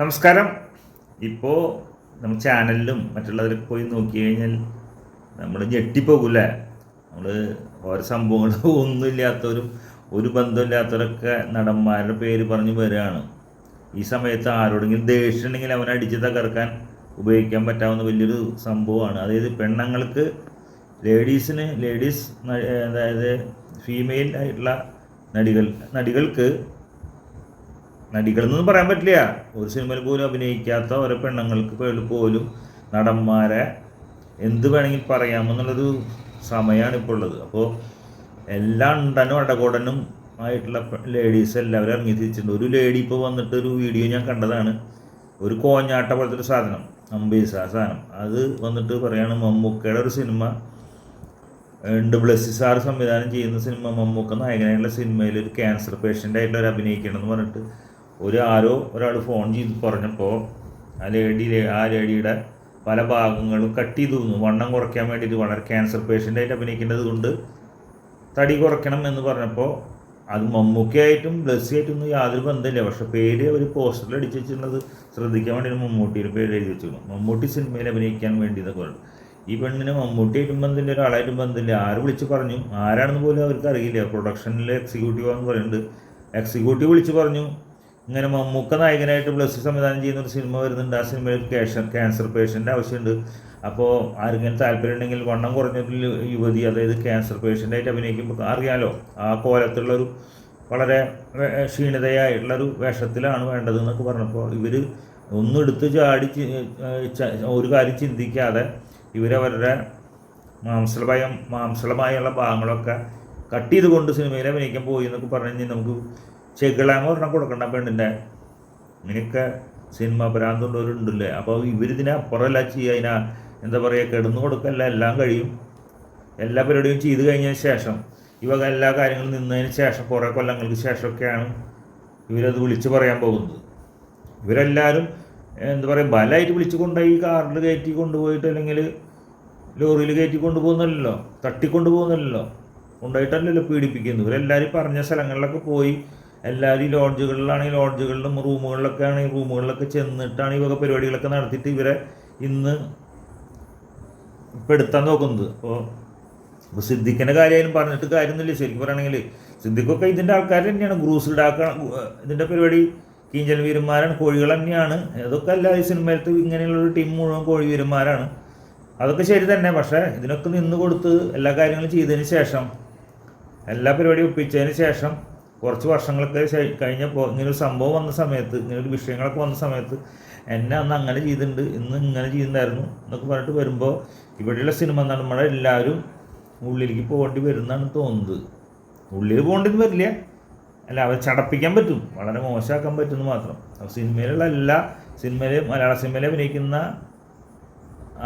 നമസ്കാരം. ഇപ്പോൾ നമ്മൾ ചാനലിലും മറ്റുള്ളവരൊക്കെ പോയി നോക്കി കഴിഞ്ഞാൽ നമ്മൾ ഞെട്ടിപ്പോകൂല്ലേ. നമ്മൾ ഓരോ സംഭവങ്ങൾ ഒന്നുമില്ലാത്തവരും ഒരു ബന്ധമില്ലാത്തവരൊക്കെ നടന്മാരുടെ പേര് പറഞ്ഞ് വരികയാണ്. ഈ സമയത്ത് ആരോടെങ്കിലും ദേഷ്യം ഉണ്ടെങ്കിൽ അവനെ അടിച്ച് തകർക്കാൻ ഉപയോഗിക്കാൻ പറ്റാവുന്ന വലിയൊരു സംഭവമാണ്. അതായത് പെണ്ണുങ്ങൾക്ക് ലേഡീസ് അതായത് ഫീമെയിൽ ആയിട്ടുള്ള നടികൾക്ക് നടികളെന്നൊന്നും പറയാൻ പറ്റില്ല, ഒരു സിനിമയിൽ പോലും അഭിനയിക്കാത്ത ഓരോ പെണ്ണുങ്ങൾക്ക് പോലും നടന്മാരെ എന്ത് വേണമെങ്കിൽ പറയാമെന്നുള്ളൊരു സമയമാണ് ഇപ്പോൾ ഉള്ളത്. അപ്പോൾ എല്ലാ ഉണ്ടനും അടകോടനും ആയിട്ടുള്ള ലേഡീസ് എല്ലാവരും ഇറങ്ങി തിരിച്ചിട്ടുണ്ട്. ഒരു ലേഡി ഇപ്പോൾ വന്നിട്ട് ഒരു വീഡിയോ ഞാൻ കണ്ടതാണ്. ഒരു കോഞ്ഞാട്ട പോലത്തെ ഒരു സാധനം, അമ്പീസ സാധനം, അത് വന്നിട്ട് പറയാണ് മമ്മൂക്കയുടെ ഒരു സിനിമ ബ്ലസ്സി സാർ സംവിധാനം ചെയ്യുന്ന സിനിമ, മമ്മൂക്ക നായകനായിട്ടുള്ള സിനിമയിൽ ഒരു ക്യാൻസർ പേഷ്യൻ്റ് ആയിട്ടുള്ള ഒരു അഭിനയിക്കണമെന്ന് പറഞ്ഞിട്ട് ഒരാൾ ഫോൺ ചെയ്ത് പറഞ്ഞപ്പോൾ ആ ലേഡിയുടെ പല ഭാഗങ്ങളും കട്ട് ചെയ്തു തന്നു. വണ്ണം കുറയ്ക്കാൻ വേണ്ടിയിട്ട്, വളരെ ക്യാൻസർ പേഷ്യൻ്റായിട്ട് അഭിനയിക്കേണ്ടത് കൊണ്ട് തടി കുറയ്ക്കണം എന്ന് പറഞ്ഞപ്പോൾ അത് മമ്മൂക്കയായിട്ടും ബ്ലസ്സിയായിട്ടൊന്നും യാതൊരു ബന്ധമില്ല. പക്ഷെ പേര് അവർ പോസ്റ്ററിൽ അടിച്ച് വെച്ചിട്ടുള്ളത് ശ്രദ്ധിക്കാൻ വേണ്ടിയിട്ട് മമ്മൂട്ടിയുടെ പേര് എഴുതി വെച്ചിരുന്നു. മമ്മൂട്ടി സിനിമയിൽ അഭിനയിക്കാൻ വേണ്ടി എന്നൊക്കെ പറഞ്ഞു. ഈ പെണ്ണിന് മമ്മൂട്ടിയായിട്ടും ബന്ധമില്ല, ഒരാളായിട്ടും ബന്ധമില്ല. ആര് വിളിച്ച് പറഞ്ഞു, ആരാണെന്ന് പോലും അവർക്ക് അറിയില്ല. പ്രൊഡക്ഷനിലെ എക്സിക്യൂട്ടീവാന്ന് പറയുന്നുണ്ട്. എക്സിക്യൂട്ടീവ് വിളിച്ച് പറഞ്ഞു, ഇങ്ങനെ മമ്മൂക്ക നായകനായിട്ട് ബ്ലസ്സി സംവിധാനം ചെയ്യുന്ന ഒരു സിനിമ വരുന്നുണ്ട്, ആ സിനിമയിൽ ക്യാൻസർ പേഷ്യൻ്റ് ആവശ്യമുണ്ട്. അപ്പോൾ ആരെങ്കിലും താല്പര്യം ഉണ്ടെങ്കിൽ വണ്ണം കുറഞ്ഞൊരു യുവതി, അതായത് ക്യാൻസർ പേഷ്യൻ്റായിട്ട് അഭിനയിക്കുമ്പോൾ അറിയാലോ, ആ കോലത്തുള്ളൊരു വളരെ ക്ഷീണിതയായിട്ടുള്ളൊരു വേഷത്തിലാണ് വേണ്ടത് എന്നൊക്കെ പറഞ്ഞപ്പോൾ ഇവർ ഒന്നും എടുത്ത് ചാടി ഒരു കാര്യം ചിന്തിക്കാതെ ഇവരവരുടെ മാംസളമായുള്ള ഭാഗങ്ങളൊക്കെ കട്ട് ചെയ്തുകൊണ്ട് സിനിമയിൽ അഭിനയിക്കാൻ പോയി എന്നൊക്കെ പറഞ്ഞു കഴിഞ്ഞാൽ നമുക്ക് ചെകിളാമ ഒരെണ്ണം കൊടുക്കണ്ട പെണ്ണിൻ്റെ. ഇങ്ങനെയൊക്കെ സിനിമ ഭ്രാന്തുള്ളവരുണ്ടല്ലേ. അപ്പോൾ ഇവരിതിനെ അപ്പുറമല്ല ചെയ്യുക, എന്താ പറയുക, കിടന്നു കൊടുക്കല്ല, എല്ലാം കഴിയും. എല്ലാ പരിപാടിയും ചെയ്ത് കഴിഞ്ഞതിന് ശേഷം ഇവക എല്ലാ കാര്യങ്ങളും നിന്നതിന് ശേഷം കുറേ കൊല്ലങ്ങൾക്ക് ശേഷമൊക്കെയാണ് ഇവരത് വിളിച്ച് പറയാൻ പോകുന്നത്. ഇവരെല്ലാവരും എന്താ പറയുക, ബലമായിട്ട് വിളിച്ച് കൊണ്ടുപോയി കാറിൽ കയറ്റി കൊണ്ടുപോയിട്ട് അല്ലെങ്കിൽ ലോറിയിൽ കയറ്റി കൊണ്ടുപോകുന്നില്ലല്ലോ, തട്ടിക്കൊണ്ടു പോകുന്നില്ലല്ലോ, കൊണ്ടുപോയിട്ടല്ലല്ലോ പീഡിപ്പിക്കുന്നത്. ഇവരെല്ലാവരും പറഞ്ഞ സ്ഥലങ്ങളിലൊക്കെ പോയി, എല്ലാവരും ലോഡ്ജുകളിലാണെങ്കിൽ ലോഡ്ജുകളിലും റൂമുകളിലൊക്കെ ആണെങ്കിൽ റൂമുകളിലൊക്കെ ചെന്നിട്ടാണ് ഈ വക പരിപാടികളൊക്കെ നടത്തിയിട്ട് ഇവരെ ഇന്ന് എടുത്താൻ നോക്കുന്നത്. അപ്പോൾ സിദ്ദിഖിൻ്റെ കാര്യമായാലും പറഞ്ഞിട്ട് കാര്യമൊന്നുമില്ല. ശരിക്കും പറയുകയാണെങ്കിൽ സിദ്ദിഖൊക്കെ ഇതിൻ്റെ ആൾക്കാർ തന്നെയാണ്. ഗ്രൂസ് ഇടാക്കാൻ ഇതിൻ്റെ പരിപാടി കീഞ്ചൽ വീരന്മാരാണ്, കോഴികൾ തന്നെയാണ്. അതൊക്കെ അല്ല, ഈ സിനിമയിലത്ത് ഇങ്ങനെയുള്ളൊരു ടീം മുഴുവൻ കോഴി വീരന്മാരാണ്. അതൊക്കെ ശരി തന്നെ. പക്ഷേ ഇതിനൊക്കെ നിന്ന് കൊടുത്ത് എല്ലാ കാര്യങ്ങളും ചെയ്തതിന് ശേഷം, എല്ലാ പരിപാടിയും ഒപ്പിച്ചതിന് ശേഷം കുറച്ച് വർഷങ്ങളൊക്കെ കഴിഞ്ഞപ്പോൾ ഇങ്ങനൊരു സംഭവം വന്ന സമയത്ത്, ഇങ്ങനൊരു വിഷയങ്ങളൊക്കെ വന്ന സമയത്ത് എന്നെ അന്ന് അങ്ങനെ ചെയ്തിട്ടുണ്ട്, ഇന്ന് ഇങ്ങനെ ചെയ്യുന്നുണ്ടായിരുന്നു എന്നൊക്കെ പറഞ്ഞിട്ട് വരുമ്പോൾ ഇവിടെയുള്ള സിനിമ നടന്മാരെ എല്ലാവരും ഉള്ളിലേക്ക് പോകേണ്ടി വരുന്നതാണ് തോന്നുന്നത്. ഉള്ളിൽ പോകേണ്ടി വരില്ല, അല്ല, അവർ ചടപ്പിക്കാൻ പറ്റും, വളരെ മോശമാക്കാൻ പറ്റുമെന്ന് മാത്രം. അപ്പോൾ സിനിമയിലുള്ള മലയാള സിനിമയിൽ അഭിനയിക്കുന്ന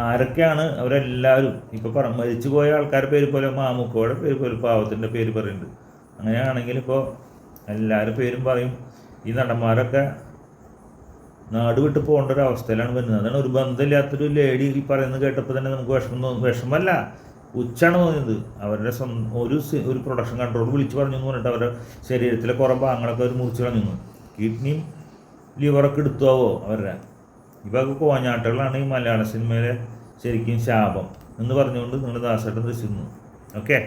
ആരൊക്കെയാണ് അവരെല്ലാവരും ഇപ്പോൾ മരിച്ചു പോയ ആൾക്കാരുടെ പേര് പോലെ, മാമുക്കോയുടെ പേര് പോലെ, പാവത്തിൻ്റെ പേര് പറയുന്നുണ്ട്. അങ്ങനെയാണെങ്കിൽ ഇപ്പോൾ എല്ലാവരും പേരും പറയും. ഈ നടന്മാരൊക്കെ നാട് വിട്ട് പോകേണ്ട ഒരു അവസ്ഥയിലാണ് വരുന്നത്. അതാണ് ഒരു ബന്ധമില്ലാത്തൊരു ലേഡി ഈ പറയുന്നത് കേട്ടപ്പോൾ തന്നെ നമുക്ക് വിഷമല്ല, ഉച്ചാണ് തോന്നിയത്. അവരുടെ ഒരു പ്രൊഡക്ഷൻ കൺട്രോൾ വിളിച്ച് പറഞ്ഞു എന്ന് പറഞ്ഞിട്ട് അവരുടെ ശരീരത്തിലെ കുറേ ഭാഗങ്ങളൊക്കെ അവർ മുറിച്ച് കളഞ്ഞു. കിഡ്നിയും ലിവറൊക്കെ എടുത്തുവോ അവരുടെ. ഇവയൊക്കെ കോഞ്ഞാട്ടകളാണ് ഈ മലയാള സിനിമയിലെ ശരിക്കും ശാപം എന്ന് പറഞ്ഞുകൊണ്ട് നിങ്ങൾ ദാസേട്ടൻ ദൃശ്യന്നു. ഓക്കെ.